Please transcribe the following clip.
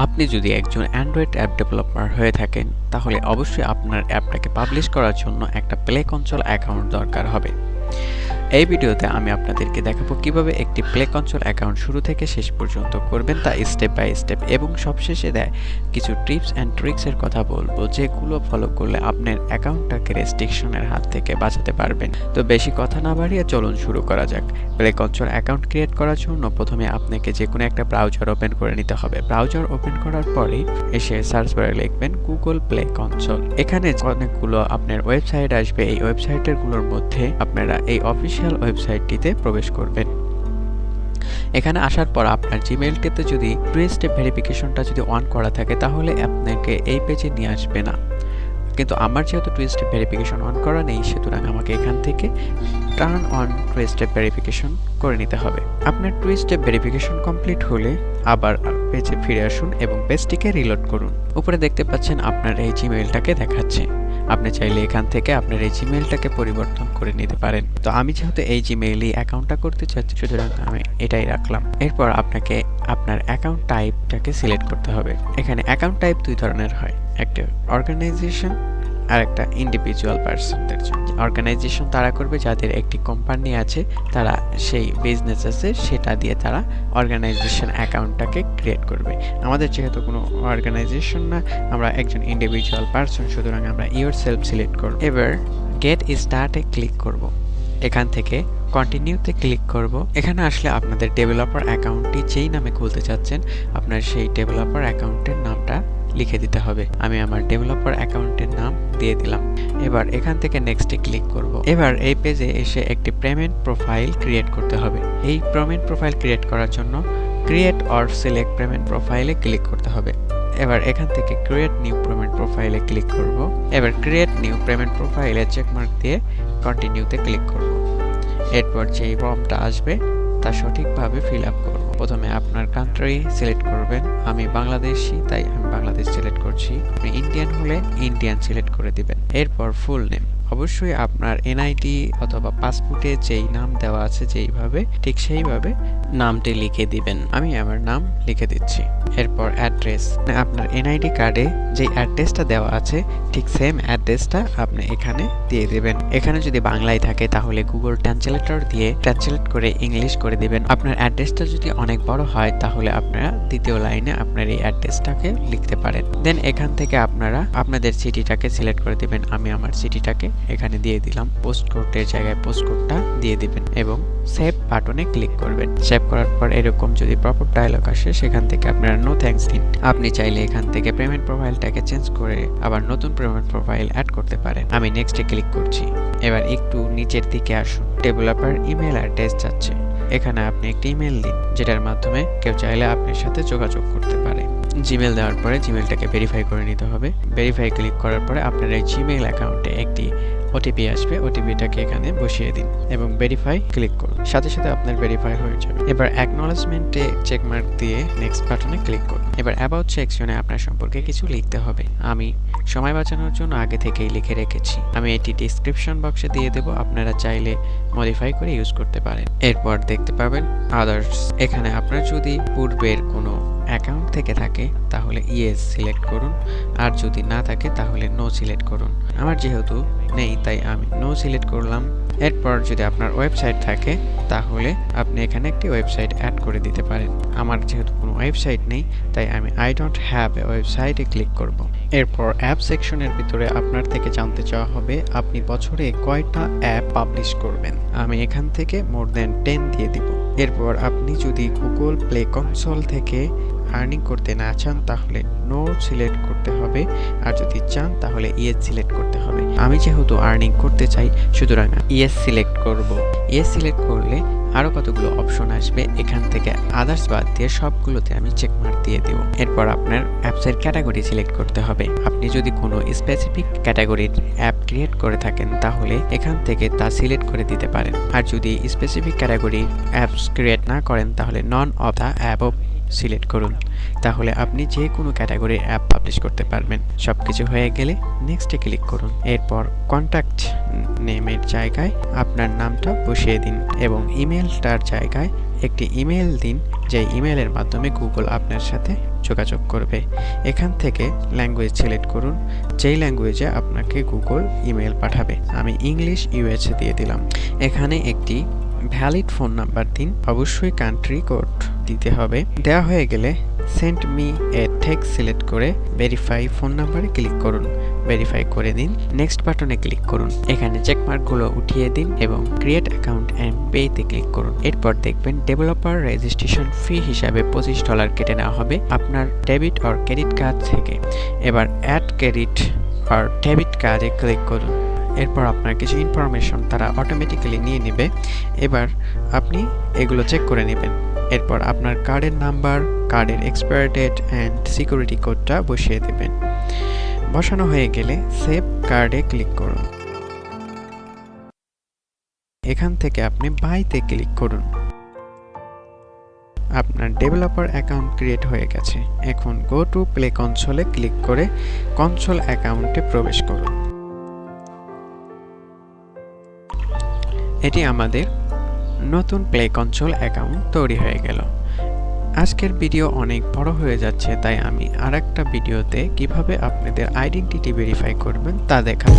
আপনি যদি একজন অ্যান্ড্রয়েড অ্যাপ ডেভেলপার হয়ে থাকেন, তাহলে অবশ্যই আপনার অ্যাপটাকে পাবলিশ করার জন্য একটা প্লে কনসোল অ্যাকাউন্ট দরকার হবে। এই ভিডিওতে আমি আপনাদেরকে দেখাবো কিভাবে একটি প্লে কনসোল অ্যাকাউন্ট শুরু থেকে শেষ পর্যন্ত করবেন, তা স্টেপ বাই স্টেপ, এবং সবশেষে দেয় কিছু টিপস অ্যান্ড ট্রিক্সের কথা বলবো, যেগুলো ফলো করলে আপনার অ্যাকাউন্টটাকে রেস্ট্রিকশনের হাত থেকে বাঁচাতে পারবেন। তো বেশি কথা না বাড়িয়ে চলুন শুরু করা যাক। প্লে কনসোল অ্যাকাউন্ট ক্রিয়েট করার জন্য প্রথমে আপনাকে যে কোনো একটা ব্রাউজার ওপেন করে নিতে হবে। ব্রাউজার ওপেন করার পরে এসে সার্চ বারে লিখবেন গুগল প্লে কনসোল। এখানে অনেকগুলো আপনার ওয়েবসাইট আসবে। এই ওয়েবসাইটেরগুলোর মধ্যে আপনারা এই অফিসিয়াল ওয়েবসাইটটিতে প্রবেশ করবেন। এখানে আসার পর আপনার জিমেইলটিতে যদি টু স্টেপ ভেরিফিকেশনটা যদি অন করা থাকে, তাহলে আপনাকে এই পেজে নিয়ে আসবে না। কিন্তু আমার যেহেতু টু স্টেপ ভেরিফিকেশন অন করা নেই, সুতরাং আমাকে এখান থেকে turn on two step verification করে নিতে হবে। আপনার টু স্টেপ ভেরিফিকেশন কমপ্লিট হলে আবার পেজে ফিরে আসুন এবং পেজটিকে রিলোড করুন। উপরে দেখতে পাচ্ছেন আপনার এই জিমেইলটাকে দেখাচ্ছে। আপনি চাইলে এখান থেকে আপনার এই জিমেইলটাকে পরিবর্তন করে নিতে পারেন। তো আমি যেহেতু এই জিমেইলেই অ্যাকাউন্টটা করতে চাচ্ছি, সুতরাং আমি এটাই রাখলাম। এরপর আপনাকে আপনার অ্যাকাউন্ট টাইপটাকে সিলেক্ট করতে হবে। এখানে অ্যাকাউন্ট টাইপ দুই ধরনের হয়, একটা অর্গানাইজেশন আর একটা ইন্ডিভিজুয়াল পার্সনদের জন্য। অর্গানাইজেশন তারা করবে যাদের একটি কোম্পানি আছে, তারা সেই বিজনেস আছে, সেটা দিয়ে তারা অর্গানাইজেশন অ্যাকাউন্টটাকে ক্রিয়েট করবে। আমাদের যেহেতু কোনো অর্গানাইজেশন না, আমরা একজন ইন্ডিভিজুয়াল পার্সন, সুতরাং আমরা ইওর সেলফ সিলেক্ট করব। এবার গেট স্টার্টে ক্লিক করব। এখান থেকে কন্টিনিউতে ক্লিক করব। এখানে আসলে আপনাদের ডেভেলপার অ্যাকাউন্টটি যেই নামে খুলতে চাচ্ছেন, আপনার সেই ডেভেলপার অ্যাকাউন্টের নামটা লিখে দিতে হবে। আমি আমার ডেভেলপার অ্যাকাউন্টের নাম দিয়ে দিলাম। এবার এখান থেকে নেক্সটে ক্লিক করব। এবার এই পেজে এসে একটি পেমেন্ট প্রোফাইল ক্রিয়েট করতে হবে। এই পেমেন্ট প্রোফাইল ক্রিয়েট করার জন্য ক্রিয়েট অর সিলেক্ট পেমেন্ট প্রোফাইলে ক্লিক করতে হবে। এবার এখান থেকে ক্রিয়েট নিউ পেমেন্ট প্রোফাইলে ক্লিক করব। এবার ক্রিয়েট নিউ পেমেন্ট প্রোফাইলে চেকমার্ক দিয়ে কন্টিনিউতে ক্লিক করব। এরপর যেই ফর্মটা আসবে তা সঠিকভাবে ফিল আপ করব। প্রথমে আপনার কান্ট্রি সিলেক্ট করবেন। আমি বাংলাদেশি, তাই আমি বাংলাদেশ সিলেক্ট করছি। আপনি ইন্ডিয়ান হলে ইন্ডিয়ান সিলেক্ট করে দিবেন। এরপর ফুল নেম, অবশ্যই আপনার এনআইডি অথবা পাসপোর্টে যেই নাম দেওয়া আছে যেইভাবে, ঠিক সেইভাবে নামটি লিখে দিবেন। আমি আমার নাম লিখে দিচ্ছি। এরপর অ্যাড্রেস, আপনার এনআইডি কার্ডে যে অ্যাড্রেসটা দেওয়া আছে ঠিক সেম অ্যাড্রেসটা আপনি এখানে দিয়ে দিবেন। এখানে যদি বাংলায় থাকে তাহলে গুগল ট্রান্সলেটর দিয়ে ট্রান্সলেট করে ইংলিশ করে দিবেন। আপনার অ্যাড্রেসটা যদি অনেক বড় হয়, তাহলে আপনারা দ্বিতীয় লাইনে আপনার এই অ্যাড্রেসটাকে লিখতে পারেন। দেন এখান থেকে আপনারা আপনাদের সিটিটাকে সিলেক্ট করে দিবেন। আমি আমার সিটিটাকে এখানে দিয়ে দিলাম। পোস্ট কোডের জায়গায় পোস্ট কোডটা দিয়ে দিবেন এবং সেভ বাটনে ক্লিক করবেন। সেভ করার পর এরকম যদি প্রপার ডায়লগ আসে, সেখান থেকে আপনারা নো থ্যাঙ্কস দিন। আপনি চাইলে এখান থেকে পেমেন্ট প্রোফাইলটাকে চেঞ্জ করে আবার নতুন পেমেন্ট প্রোফাইল অ্যাড করতে পারেন। আমি নেক্সটে ক্লিক করছি। এবার একটু নিচের দিকে আসুন। ডেভেলপার ইমেল অ্যাড্রেস চাচ্ছে। এখানে আপনি একটি ইমেল দিন, যেটার মাধ্যমে কেউ চাইলে আপনার সাথে যোগাযোগ করতে পারে। জিমেল দেওয়ার পরে জিমেলটাকে ভেরিফাই করে নিতে হবে। ভেরিফাই ক্লিক করার পরে আপনার এই জিমেল অ্যাকাউন্টে একটি ওটিপি আসবে। ওটিপিটাকে এখানে বসিয়ে দিন এবং ভেরিফাই ক্লিক করুন। সাথে সাথে আপনার ভেরিফাই হয়ে যাবে। এবার অ্যাকনলেজমেন্টে চেকমার্ক দিয়ে নেক্সট বাটনে ক্লিক করুন। এবার অ্যাবাউট সেকশনে আপনার সম্পর্কে কিছু লিখতে হবে। আমি সময় বাঁচানোর জন্য আগে থেকেই লিখে রেখেছি। আমি এটি ডিসক্রিপশন বক্সে দিয়ে দেব, আপনারা চাইলে মডিফাই করে ইউজ করতে পারেন। এরপর দেখতে পাবেন আদার্স। এখানে আপনার যদি পূর্বের কোনো অ্যাকাউন্ট থেকে থাকে তাহলে ইয়েস সিলেক্ট করুন, আর যদি না থাকে তাহলে নো সিলেক্ট করুন। আমার যেহেতু নেই তাই আমি নো সিলেক্ট করলাম। এরপর যদি আপনার ওয়েবসাইট থাকে তাহলে আপনি এখানে একটি ওয়েবসাইট অ্যাড করে দিতে পারেন। আমার যেহেতু কোনো ওয়েবসাইট নেই তাই আমি আই ডোন্ট হ্যাভ এ ওয়েবসাইটে ক্লিক করব। এরপর অ্যাপ সেকশনের ভিতরে আপনার থেকে জানতে চাওয়া হবে আপনি বছরে কয়টা অ্যাপ পাবলিশ করবেন। আমি এখান থেকে মোর দেন 10 দিয়ে দিব। এরপর আপনি যদি গুগল প্লে কনসোল থেকে আর্নিং করতে না চান তাহলে নো সিলেক্ট করতে হবে, আর যদি চান তাহলে ইয়েস সিলেক্ট করতে হবে। আমি যেহেতু আর্নিং করতে চাই, সুতরাং ইয়েস সিলেক্ট করব। ইয়েস সিলেক্ট করলে আরও কতগুলো অপশন আসবে, এখান থেকে আদার্স বাদ দিয়ে সবগুলোতে আমি চেকমার্ক দিয়ে দেব। এরপর আপনার অ্যাপসের ক্যাটাগরি সিলেক্ট করতে হবে। আপনি যদি কোনো স্পেসিফিক ক্যাটাগরির অ্যাপ ক্রিয়েট করে থাকেন তাহলে এখান থেকে তা সিলেক্ট করে দিতে পারেন। আর যদি স্পেসিফিক ক্যাটাগরির অ্যাপস ক্রিয়েট না করেন তাহলে none of the above select করুন। তাহলে আপনি যে কোনো ক্যাটাগরির অ্যাপ পাবলিশ করতে পারবেন। সবকিছু হয়ে গেলে নেক্সটে ক্লিক করুন। এরপর কন্ট্যাক্ট নেমের জায়গায় আপনার নামটা বসিয়ে দিন এবং ইমেলটার জায়গায় একটি ইমেল দিন, যে ইমেলের মাধ্যমে গুগল আপনার সাথে যোগাযোগ করবে। এখান থেকে ল্যাঙ্গুয়েজ সিলেক্ট করুন, যেই ল্যাঙ্গুয়েজে আপনাকে গুগল ইমেল পাঠাবে। আমি ইংলিশ ইউএসএ দিয়ে দিলাম। এখানে একটি ভ্যালিড ফোন নাম্বার দিন, অবশ্যই কান্ট্রি কোড দিতে হবে। দেওয়া হয়ে গেলে send me a text select করে ভেরিফাই ফোন নাম্বারে ক্লিক করুন। ভেরিফাই করে দিন, নেক্সট বাটনে ক্লিক করুন। এখানে চেকমার্কগুলো উঠিয়ে দিন এবং ক্রিয়েট অ্যাকাউন্ট অ্যান্ড পেতে ক্লিক করুন। এরপর দেখবেন ডেভেলপার রেজিস্ট্রেশন ফি হিসাবে $25 কেটে নেওয়া হবে আপনার ডেবিট অর ক্রেডিট কার্ড থেকে। এবার অ্যাড ক্রেডিট অর ডেবিট কার্ডে ক্লিক করুন। এরপর আপনার কিছু ইনফরমেশন তারা অটোমেটিক্যালি নিয়ে নেবে। এবার আপনি এগুলো চেক করে নেবেন। এরপর আপনার কার্ডের নাম্বার, কার্ডের এক্সপায়ার ডেট অ্যান্ড সিকিউরিটি কোডটা বসিয়ে দেবেন। বসানো হয়ে গেলে সেভ কার্ডে ক্লিক করুন। এখান থেকে আপনি বাইতে ক্লিক করুন। আপনার ডেভেলপার অ্যাকাউন্ট ক্রিয়েট হয়ে গেছে। এখন গো টু প্লে কনসোলে ক্লিক করে কনসোল অ্যাকাউন্টে প্রবেশ করুন। এটি আমাদের নতুন প্লে কনসোল অ্যাকাউন্ট তৈরি হয়ে গেল। আজকের ভিডিও অনেক বড় হয়ে যাচ্ছে, তাই আমি আরেকটা ভিডিওতে কিভাবে আপনাদের আইডেন্টিটি ভেরিফাই করবেন তা দেখাবো।